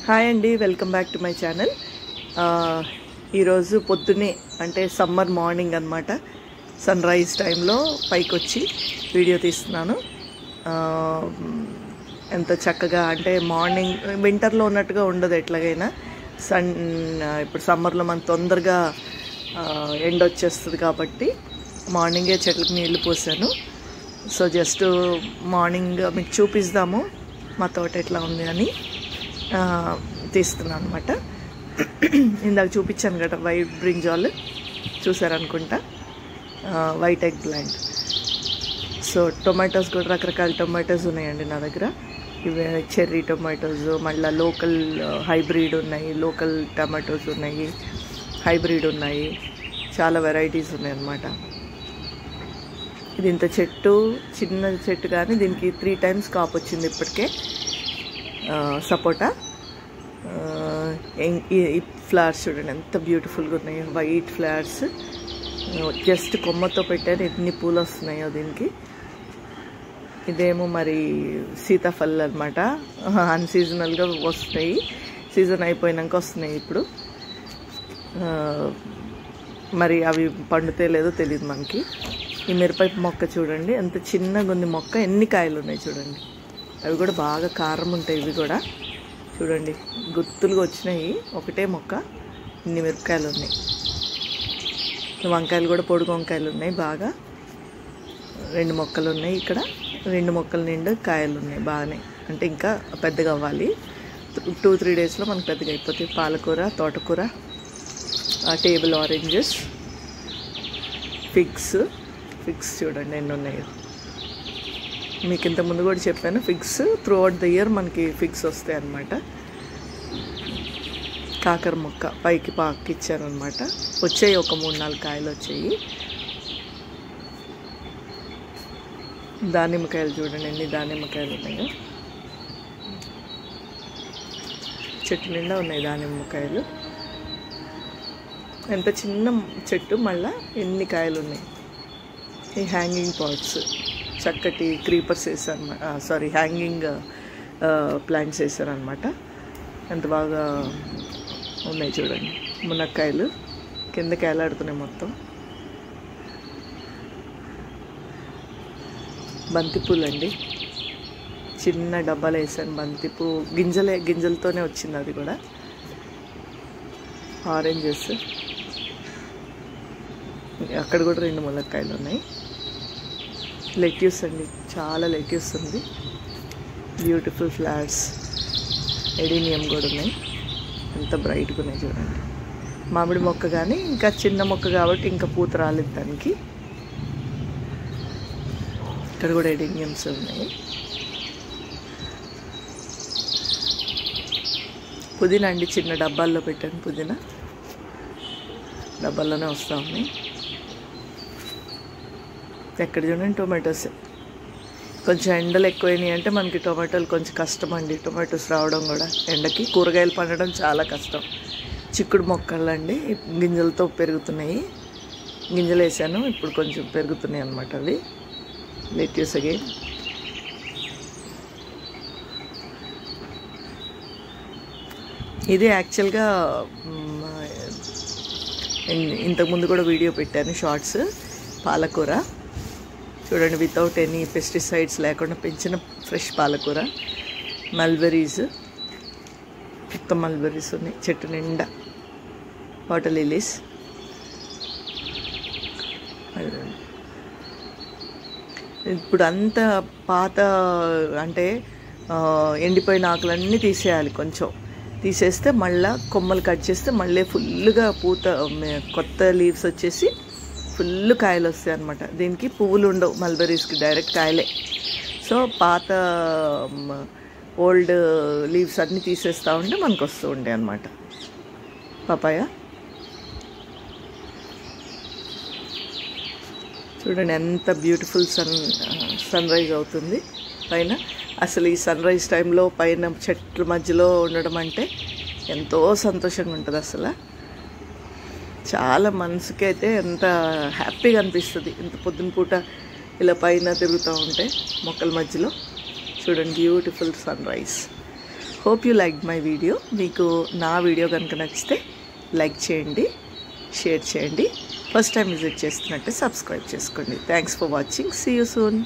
Hi అండి, welcome back to my channel. ఈరోజు పొద్దునే అంటే సమ్మర్ మార్నింగ్ అనమాట, సన్ రైజ్ టైంలో పైకి వచ్చి వీడియో తీస్తున్నాను. ఎంత చక్కగా అంటే మార్నింగ్ వింటర్లో ఉన్నట్టుగా ఉండదు ఎట్లాగైనా. ఇప్పుడు సమ్మర్లో మనం తొందరగా ఎండ వచ్చేస్తుంది కాబట్టి మార్నింగే చెట్లకు నీళ్లు పోసాను. సో జస్ట్ మార్నింగ్ మీకు చూపిస్తాము మా తోట ఎట్లా ఉంది అని తీస్తున్నాను అనమాట. ఇందాక చూపించాను కదా వైట్ బ్రింజాల్, చూసారనుకుంటా, white eggplant. So tomatoes కూడా రకరకాల టొమాటోస్ ఉన్నాయండి నా దగ్గర. ఇవి చెర్రీ టొమాటోస్, మళ్ళీ లోకల్ హైబ్రిడ్ ఉన్నాయి, లోకల్ టమాటోస్ ఉన్నాయి, హైబ్రిడ్ ఉన్నాయి, చాలా వెరైటీస్ ఉన్నాయి అన్నమాట. ఇది ఇంత చెట్టు, చిన్న చెట్టు కానీ దీనికి 3 times కాపు వచ్చింది ఇప్పటికే. సపోటా ఈ ఫ్లవర్స్ చూడండి ఎంత బ్యూటిఫుల్గా ఉన్నాయి, వైట్ ఫ్లవర్స్. జస్ట్ కొమ్మతో పెట్టారు, ఎన్ని పూలు వస్తున్నాయో దీనికి. ఇదేమో మరి సీతాఫల్ అనమాట, అన్సీజనల్గా వస్తాయి, సీజన్ అయిపోయినాక వస్తున్నాయి ఇప్పుడు. మరి అవి పండుతే లేదో తెలియదు మనకి. ఈ మిరపకాయ మొక్క చూడండి ఎంత చిన్నగా ఉంది మొక్క, ఎన్ని కాయలు ఉన్నాయి చూడండి. అవి కూడా బాగా కారం ఉంటాయి. ఇవి కూడా చూడండి గుత్తులుగా వచ్చినాయి, ఒకటే మొక్క, ఇన్ని మిరపకాయలు ఉన్నాయి. వంకాయలు కూడా పొడుగు వంకాయలు ఉన్నాయి, బాగా 2 మొక్కలు ఉన్నాయి ఇక్కడ. 2 మొక్కల నిండా కాయలు ఉన్నాయి బాగానే. అంటే ఇంకా పెద్దగా అవ్వాలి, 2-3 daysలో మనకు పెద్దగా అయిపోతాయి. పాలకూర, తోటకూర, టేబుల్ ఆరెంజెస్, ఫిగ్స్ చూడండి ఎన్ని ఉన్నాయో. మీకు ఇంతకుముందు కూడా చెప్పాను, figs through out the year మనకి ఫిగ్స్ వస్తాయి అన్నమాట. కాకర మొక్క పైకి పాకిచ్చాను అనమాట, వచ్చాయి ఒక 3-4 కాయలు వచ్చాయి. దానిమ్మకాయలు చూడండి ఎన్ని దానిమ్మకాయలు ఉన్నాయో, చెట్టు నిండా ఉన్నాయి దానిమ్మకాయలు. ఎంత చిన్న చెట్టు, మళ్ళీ ఎన్ని కాయలు ఉన్నాయి. ఈ హ్యాంగింగ్ పాట్స్ చక్కటి క్రీపర్స్ వేసారన్నమాట, సారీ హ్యాంగింగ్ ప్లాంట్స్ వేసారనమాట. ఎంత బాగా ఉన్నాయి చూడండి. మునక్కాయలు కిందకి వేలాడుతున్నాయి మొత్తం. బంతిపూలు అండి, చిన్న డబ్బాలు వేసాను బంతిపూ, గింజలతోనే వచ్చింది అది కూడా. ఆరెంజెస్, అక్కడ కూడా 2 మునక్కాయలు ఉన్నాయి. లెట్యూస్ అండి, చాలా లెట్యూస్ ఉంది, బ్యూటిఫుల్ ఫ్లవర్స్. ఎడీనియం కూడా ఉన్నాయి, ఎంత బ్రైట్గా ఉన్నాయి చూడండి. మామిడి మొక్క కానీ ఇంకా చిన్న మొక్క కాబట్టి ఇంకా పూత రాలేదు దానికి. ఇక్కడ కూడా ఎడీనియమ్స్ ఉన్నాయి. పుదీనా అండి, చిన్న డబ్బాల్లో పెట్టాను పుదీనా, డబ్బాల్లోనే వస్తూ ఉన్నాయి. ఎక్కడ చూడండి టొమాటోస్. కొంచెం ఎండలు ఎక్కువైనాయి అంటే మనకి టొమాటోలు కొంచెం కష్టం అండి, టొమాటోస్ రావడం కూడా ఎండకి. కూరగాయలు పండడం చాలా కష్టం. చిక్కుడు మొక్కలు అండి, గింజలతో పెరుగుతున్నాయి, గింజలు వేసాను, ఇప్పుడు కొంచెం పెరుగుతున్నాయి అన్నమాట అవి. Lettuce again. ఇది యాక్చువల్గా ఇంతకుముందు కూడా వీడియో పెట్టాను షార్ట్స్. పాలకూర చూడండి, వితౌట్ ఎనీ పెస్టిసైడ్స్ లేకుండా పెంచిన ఫ్రెష్ పాలకూర. మల్బెరీస్, మొత్తం మల్బెరీస్ ఉన్నాయి చెట్టు నిండా. Water lilies. ఇప్పుడు అంత పాత అంటే ఎండిపోయిన ఆకులన్నీ తీసేయాలి, కొంచెం తీసేస్తే మళ్ళీ కొమ్మలు కట్ చేస్తే మళ్ళీ ఫుల్గా పూత, కొత్త లీవ్స్ వచ్చేసి ఫుల్ కాయలు వస్తాయి అన్నమాట. దీనికి పువ్వులు ఉండవు, మల్బెరీస్కి డైరెక్ట్ కాయలే. సో పాత ఓల్డ్ లీవ్స్ అన్నీ తీసేస్తూ ఉంటే మనకు వస్తూ ఉంటాయి అన్నమాట. పపాయ చూడండి ఎంత బ్యూటిఫుల్ సన్ రైజ్ అవుతుంది పైన. అసలు ఈ సన్ రైజ్ టైంలో పైన చెట్ల మధ్యలో ఉండడం అంటే ఎంతో సంతోషంగా ఉంటుంది. అసలు చాలా మనసుకి అయితే ఎంత హ్యాపీగా అనిపిస్తుంది ఇంత పొద్దున పూట ఇలా పైన తిరుగుతూ ఉంటే మొక్కల మధ్యలో. చూడండి beautiful sunrise. Hope you like my video. మీకు నా వీడియో కనుక నచ్చితే లైక్ చేయండి, షేర్ చేయండి. ఫస్ట్ టైం విజిట్ చేస్తున్నట్టే సబ్స్క్రైబ్ చేసుకోండి. Thanks for watching. See you soon.